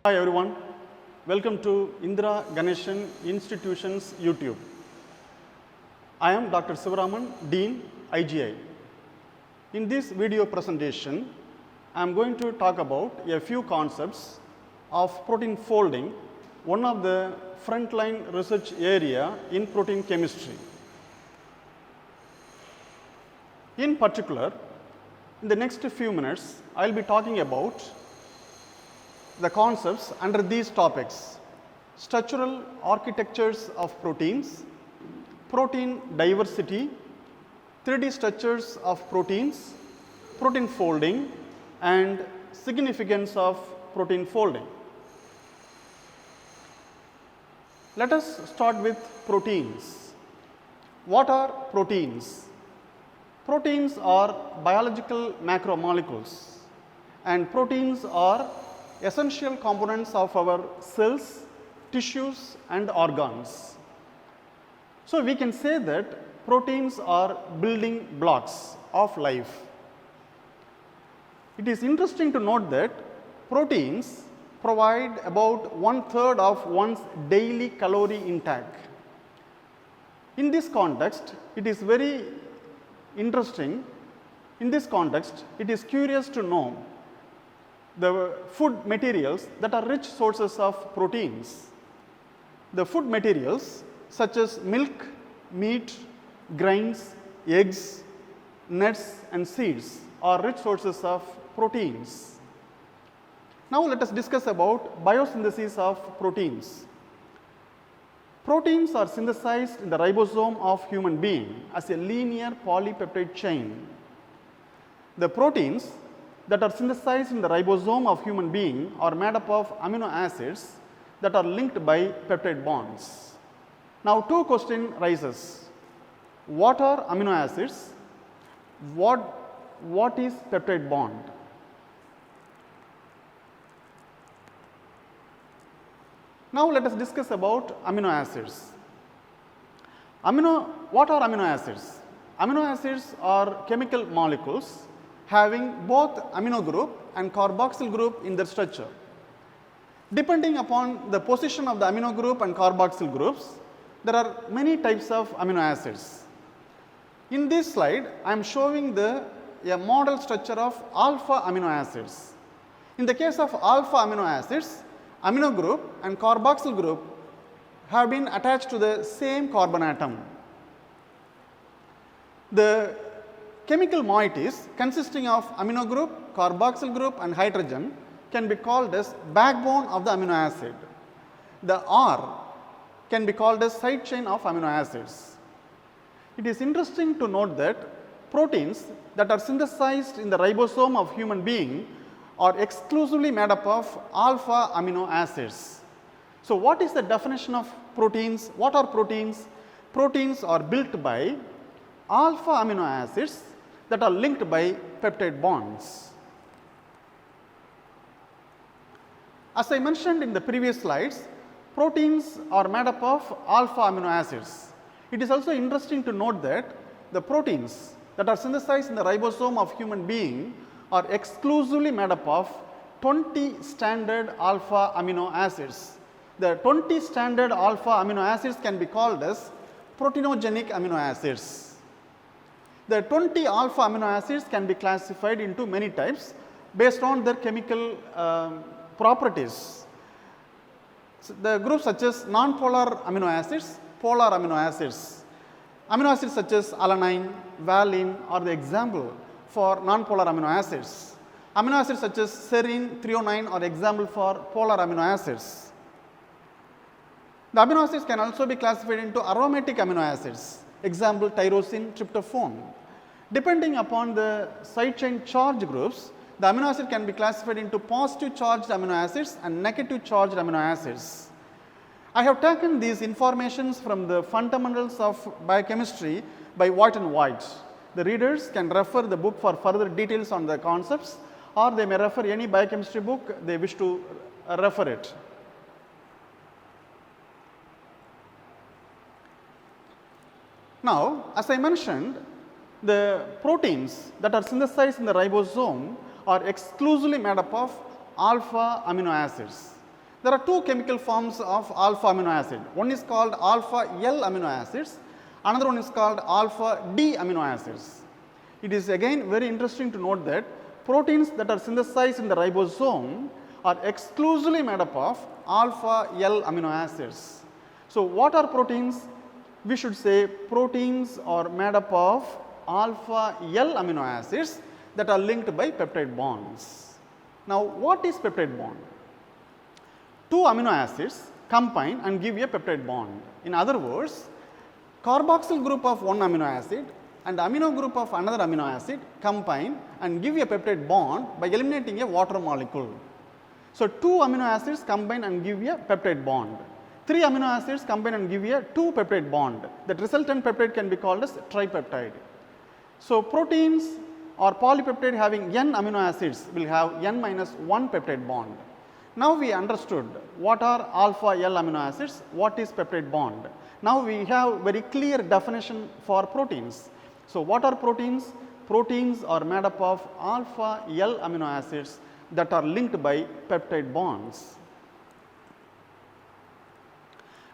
Hi everyone, welcome to Indira Ganeshan Institution's YouTube. I am Dr. Sivaraman, Dean, IGI. In this video presentation, I am going to talk about a few concepts of protein folding, one of the frontline research area in protein chemistry. In particular, in the next few minutes, I will be talking about the concepts under these topics: structural architectures of proteins, protein diversity, 3D structures of proteins, protein folding, and significance of protein folding. Let us start with proteins. What are proteins? Proteins are biological macromolecules, and proteins are essential components of our cells, tissues, and organs. So, we can say that proteins are building blocks of life. It is interesting to note that proteins provide about 1/3 of one's daily calorie intake. In this context, it is very interesting. In this context, it is curious to know the food materials that are rich sources of proteins. The food materials such as milk, meat, grains, eggs, nuts, and seeds are rich sources of proteins. Now, let us discuss about biosynthesis of proteins. Proteins are synthesized in the ribosome of human being as a linear polypeptide chain. The proteins that are synthesized in the ribosome of human being are made up of amino acids that are linked by peptide bonds. Now, two questions rises: what are amino acids? What is peptide bond? Now, let us discuss about amino acids. What are amino acids? Amino acids are chemical molecules having both amino group and carboxyl group in their structure. Depending upon the position of the amino group and carboxyl groups, there are many types of amino acids. In this slide, I am showing a model structure of alpha amino acids. In the case of alpha amino acids, amino group and carboxyl group have been attached to the same carbon atom. The chemical moieties consisting of amino group, carboxyl group, and hydrogen can be called as backbone of the amino acid. The R can be called as side chain of amino acids. It is interesting to note that proteins that are synthesized in the ribosome of human being are exclusively made up of alpha amino acids. So, what is the definition of proteins? What are proteins? Proteins are built by alpha amino acids that are linked by peptide bonds. As I mentioned in the previous slides, proteins are made up of alpha amino acids. It is also interesting to note that the proteins that are synthesized in the ribosome of human being are exclusively made up of 20 standard alpha amino acids. The 20 standard alpha amino acids can be called as proteinogenic amino acids. The 20 alpha amino acids can be classified into many types based on their chemical properties. So, the groups such as non-polar amino acids, polar amino acids. Amino acids such as alanine, valine are the example for non-polar amino acids. Amino acids such as serine, threonine are example for polar amino acids. The amino acids can also be classified into aromatic amino acids, example tyrosine, tryptophan. Depending upon the side chain charge groups, the amino acid can be classified into positive charged amino acids and negative charged amino acids. I have taken these informations from the fundamentals of biochemistry by White and White. The readers can refer the book for further details on the concepts, or they may refer any biochemistry book they wish to refer it. Now, as I mentioned, the proteins that are synthesized in the ribosome are exclusively made up of alpha amino acids. There are two chemical forms of alpha amino acid. One is called alpha L amino acids, another one is called alpha D amino acids. It is again very interesting to note that proteins that are synthesized in the ribosome are exclusively made up of alpha L amino acids. So, what are proteins? We should say proteins are made up of alpha L amino acids that are linked by peptide bonds. Now, what is peptide bond? Two amino acids combine and give a peptide bond. In other words, carboxyl group of one amino acid and amino group of another amino acid combine and give a peptide bond by eliminating a water molecule. So, two amino acids combine and give a peptide bond. Three amino acids combine and give a two peptide bond. That resultant peptide can be called as tripeptide. So, proteins or polypeptide having n amino acids will have n minus 1 peptide bond. Now, we understood what are alpha L amino acids, what is peptide bond. Now, we have very clear definition for proteins. So, what are proteins? Proteins are made up of alpha L amino acids that are linked by peptide bonds.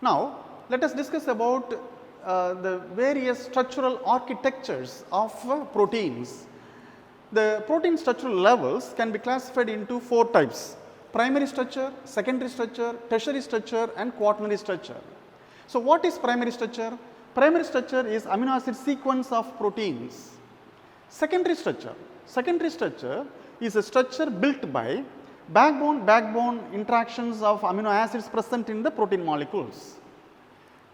Now, let us discuss about the various structural architectures of proteins. The protein structural levels can be classified into four types: primary structure, secondary structure, tertiary structure and quaternary structure. So, what is primary structure? Primary structure is amino acid sequence of proteins. Secondary structure is a structure built by backbone interactions of amino acids present in the protein molecules.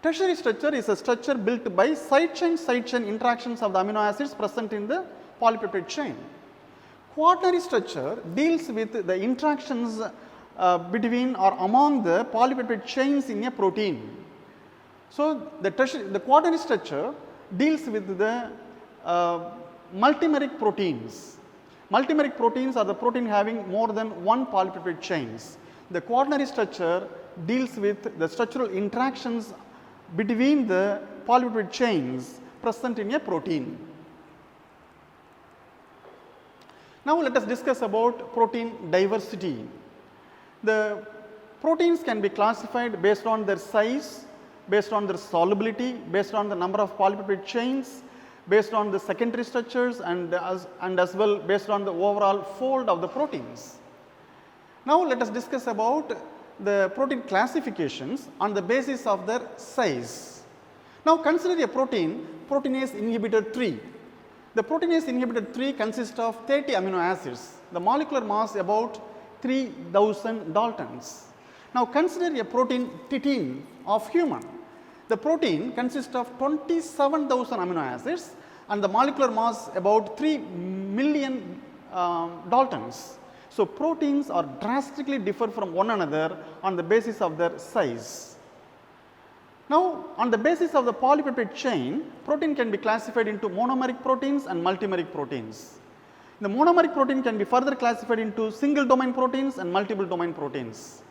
Tertiary structure is a structure built by side chain interactions of the amino acids present in the polypeptide chain. Quaternary structure deals with the interactions between or among the polypeptide chains in a protein. So, the quaternary structure deals with the multimeric proteins. Multimeric proteins are the protein having more than one polypeptide chains. The quaternary structure deals with the structural interactions between the polypeptide chains present in a protein. Now, let us discuss about protein diversity. The proteins can be classified based on their size, based on their solubility, based on the number of polypeptide chains, based on the secondary structures and as well based on the overall fold of the proteins. Now, let us discuss about the protein classifications on the basis of their size. Now, consider a protein, proteinase inhibitor 3. The proteinase inhibitor 3 consists of 30 amino acids. The molecular mass about 3000 Daltons. Now, consider a protein titin of human. The protein consists of 27,000 amino acids and the molecular mass about 3 million Daltons. So, proteins are drastically differ from one another on the basis of their size. Now, on the basis of the polypeptide chain, protein can be classified into monomeric proteins and multimeric proteins. The monomeric protein can be further classified into single domain proteins and multiple domain proteins.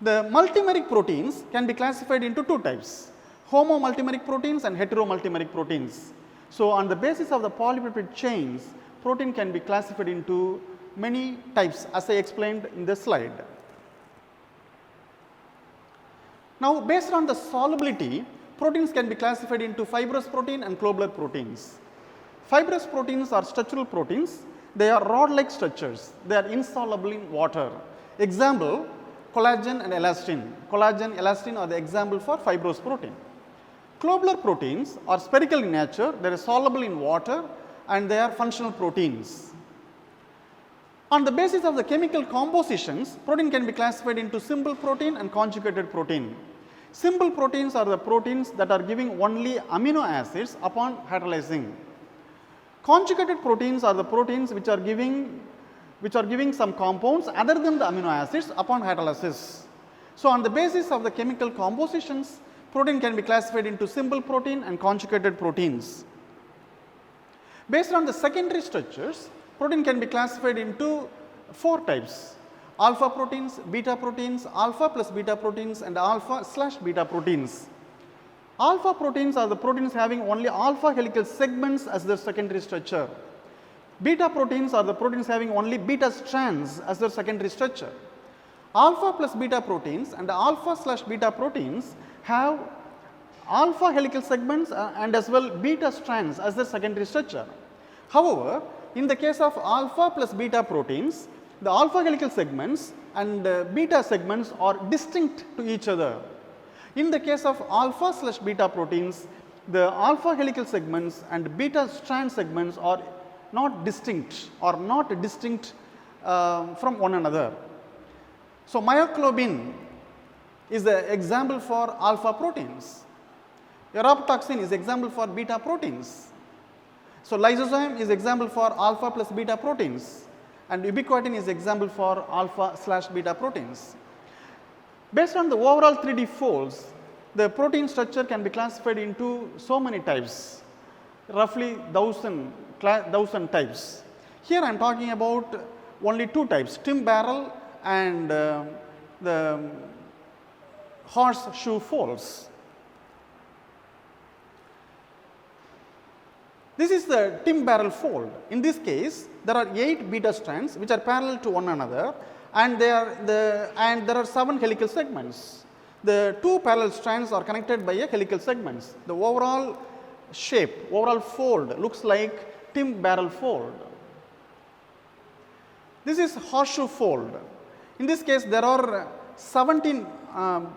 The multimeric proteins can be classified into two types: homo multimeric proteins and hetero multimeric proteins. So, on the basis of the polypeptide chains, protein can be classified into many types as I explained in this slide. Now, based on the solubility, proteins can be classified into fibrous protein and globular proteins. Fibrous proteins are structural proteins. They are rod-like structures. They are insoluble in water. Example, collagen and elastin. Collagen, elastin are the example for fibrous protein. Globular proteins are spherical in nature. They are soluble in water and they are functional proteins. On the basis of the chemical compositions, protein can be classified into simple protein and conjugated protein. Simple proteins are the proteins that are giving only amino acids upon hydrolyzing. Conjugated proteins are the proteins which are giving some compounds other than the amino acids upon hydrolysis. So, on the basis of the chemical compositions, protein can be classified into simple protein and conjugated proteins. Based on the secondary structures, protein can be classified into four types: alpha proteins, beta proteins, alpha plus beta proteins and alpha slash beta proteins. Alpha proteins are the proteins having only alpha helical segments as their secondary structure. Beta proteins are the proteins having only beta strands as their secondary structure. Alpha plus beta proteins and alpha slash beta proteins have alpha helical segments and as well beta strands as their secondary structure. However, in the case of alpha plus beta proteins, the alpha helical segments and beta segments are distinct to each other. In the case of alpha slash beta proteins, the alpha helical segments and beta strand segments are not distinct or not distinct from one another. So, myoglobin is the example for alpha proteins, erythropoietin is example for beta proteins. So, lysozyme is example for alpha plus beta proteins and ubiquitin is example for alpha slash beta proteins. Based on the overall 3D folds, the protein structure can be classified into so many types, roughly 1000 types. Here I am talking about only 2 types, Tim barrel and the horseshoe folds. This is the Tim barrel fold. In this case, there are 8 beta strands which are parallel to one another and there are 7 helical segments. The 2 parallel strands are connected by a helical segments. The overall shape, overall fold looks like Tim barrel fold. This is horseshoe fold. In this case, there are 17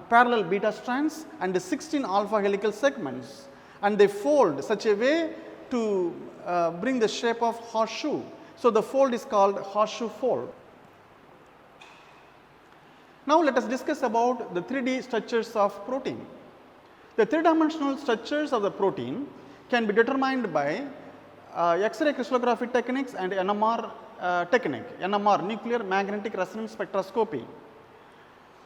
parallel beta strands and 16 alpha helical segments and they fold such a way to bring the shape of horseshoe. So, the fold is called horseshoe fold. Now, let us discuss about the 3D structures of protein. The 3-dimensional structures of the protein can be determined by X-ray crystallography techniques and NMR technique, NMR, nuclear magnetic resonance spectroscopy.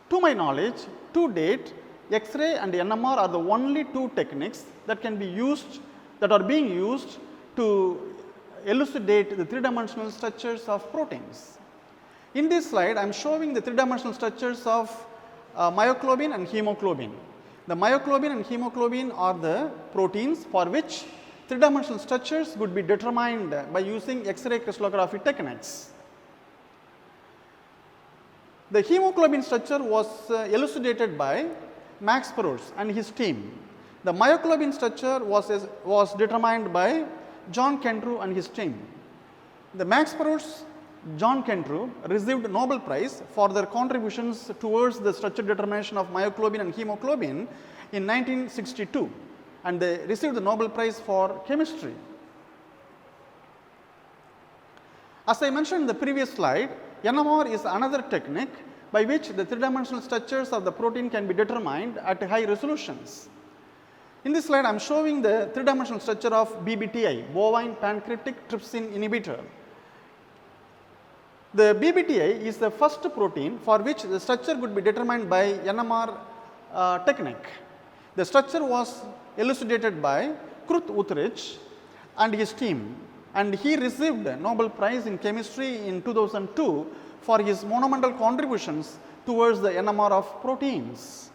To my knowledge, to date, X-ray and NMR are the only 2 techniques that can be used, that are being used to elucidate the 3-dimensional structures of proteins. In this slide, I am showing the 3-dimensional structures of myoglobin and hemoglobin. The myoglobin and hemoglobin are the proteins for which 3-dimensional structures would be determined by using X-ray crystallography techniques. The hemoglobin structure was elucidated by Max Perutz and his team. The myoglobin structure was determined by John Kentrew and his team. The Max Perutz, John Kentrew received Nobel Prize for their contributions towards the structure determination of myoglobin and hemoglobin in 1962 and they received the Nobel Prize for chemistry. As I mentioned in the previous slide, NMR is another technique by which the 3-dimensional structures of the protein can be determined at high resolutions. In this slide, I am showing the 3-dimensional structure of BBTI, bovine pancreatic trypsin inhibitor. The BBTI is the first protein for which the structure could be determined by NMR technique. The structure was elucidated by Kurt Wuthrich and his team and he received a Nobel Prize in chemistry in 2002 for his monumental contributions towards the NMR of proteins.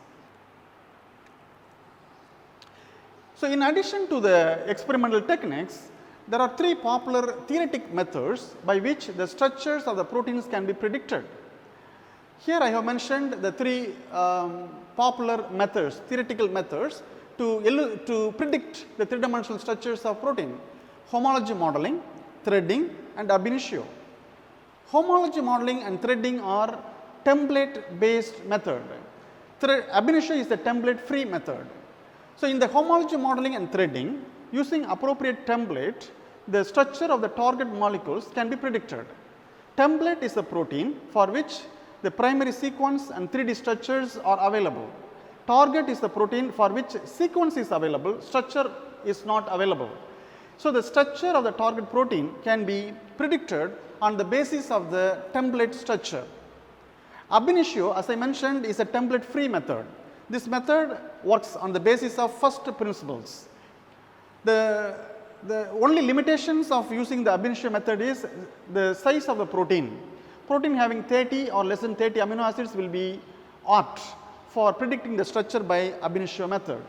So, in addition to the experimental techniques, there are 3 popular theoretic methods by which the structures of the proteins can be predicted. Here I have mentioned the 3 popular methods, theoretical methods to predict the 3-dimensional structures of protein: homology modeling, threading and ab initio. Homology modeling and threading are template based method. Ab initio is a template free method. So, in the homology modeling and threading, using appropriate template, the structure of the target molecules can be predicted. Template is a protein for which the primary sequence and 3D structures are available. Target is the protein for which sequence is available, structure is not available. So, the structure of the target protein can be predicted on the basis of the template structure. Ab initio, as I mentioned, is a template free method. This method works on the basis of first principles. The only limitations of using the ab initio method is the size of the protein. Protein having 30 or less than 30 amino acids will be apt for predicting the structure by ab initio method.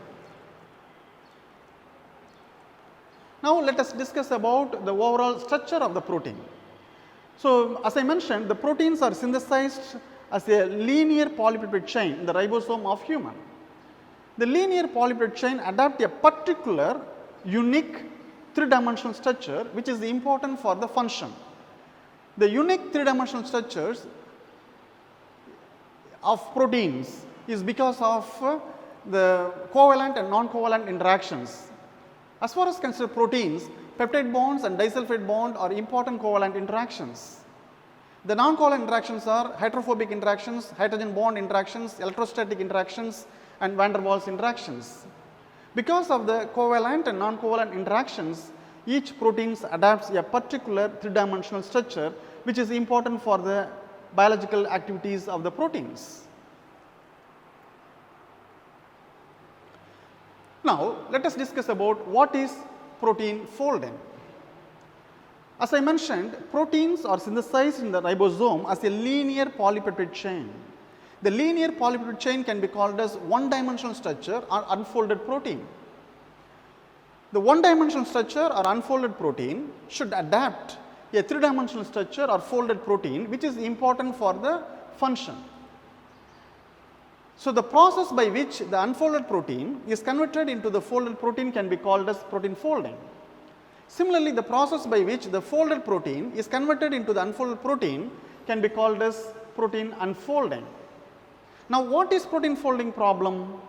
Now, let us discuss about the overall structure of the protein. So, as I mentioned, the proteins are synthesized as a linear polypeptide chain in the ribosome of human. The linear polypeptide chain adapt a particular unique three-dimensional structure which is important for the function. The unique three-dimensional structures of proteins is because of the covalent and non-covalent interactions. As far as considered proteins, peptide bonds and disulfide bond are important covalent interactions. The non-covalent interactions are hydrophobic interactions, hydrogen bond interactions, electrostatic interactions, and van der Waals interactions. Because of the covalent and non-covalent interactions, each protein adapts a particular three-dimensional structure which is important for the biological activities of the proteins. Now, let us discuss about what is protein folding. As I mentioned, proteins are synthesized in the ribosome as a linear polypeptide chain. The linear polypeptide chain can be called as one-dimensional structure or unfolded protein. The one-dimensional structure or unfolded protein should adapt a three-dimensional structure or folded protein which is important for the function. So, the process by which the unfolded protein is converted into the folded protein can be called as protein folding. Similarly, the process by which the folded protein is converted into the unfolded protein can be called as protein unfolding. Now, what is protein folding problem?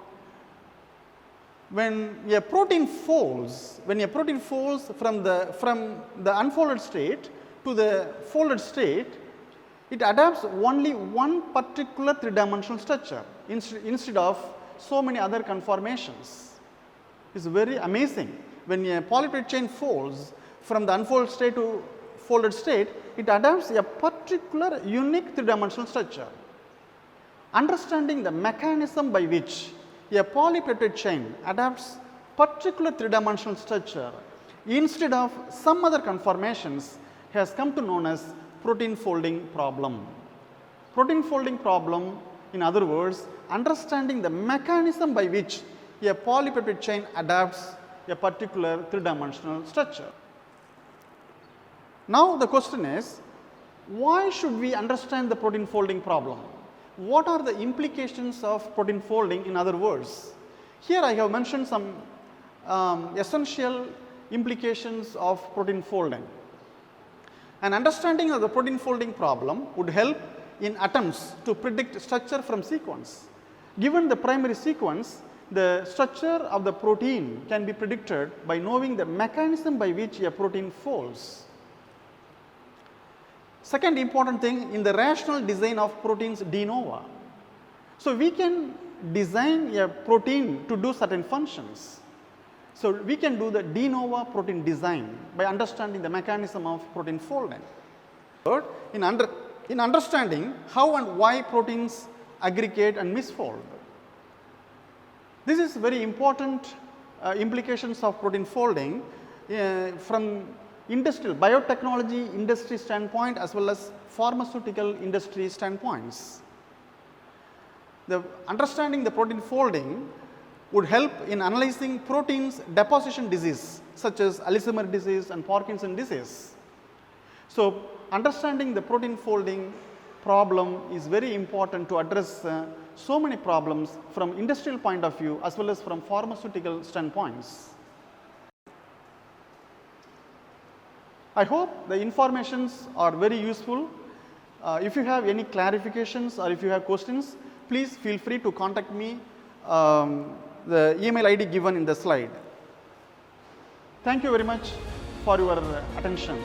When a protein folds from the unfolded state to the folded state, it adapts only one particular three-dimensional structure instead of so many other conformations. It is very amazing. When a polypeptide chain folds from the unfolded state to folded state, it adapts a particular unique three-dimensional structure. Understanding the mechanism by which a polypeptide chain adapts particular three-dimensional structure instead of some other conformations has come to known as protein folding problem. Protein folding problem, in other words, understanding the mechanism by which a polypeptide chain adapts a particular three-dimensional structure. Now, the question is, why should we understand the protein folding problem? What are the implications of protein folding, in other words? Here I have mentioned some essential implications of protein folding. An understanding of the protein folding problem would help in attempts to predict structure from sequence. Given the primary sequence, the structure of the protein can be predicted by knowing the mechanism by which a protein folds. Second important thing, in the rational design of proteins de novo. So, we can design a protein to do certain functions. So, we can do the de novo protein design by understanding the mechanism of protein folding. Third, in understanding how and why proteins aggregate and misfold. This is very important implications of protein folding from industrial biotechnology industry standpoint as well as pharmaceutical industry standpoints. The understanding the protein folding would help in analyzing proteins deposition disease such as Alzheimer's disease and Parkinson's disease. So, understanding the protein folding problem is very important to address so many problems from industrial point of view as well as from pharmaceutical standpoints. I hope the informations are very useful. If you have any clarifications or if you have questions, please feel free to contact me, the email ID given in the slide. Thank you very much for your attention.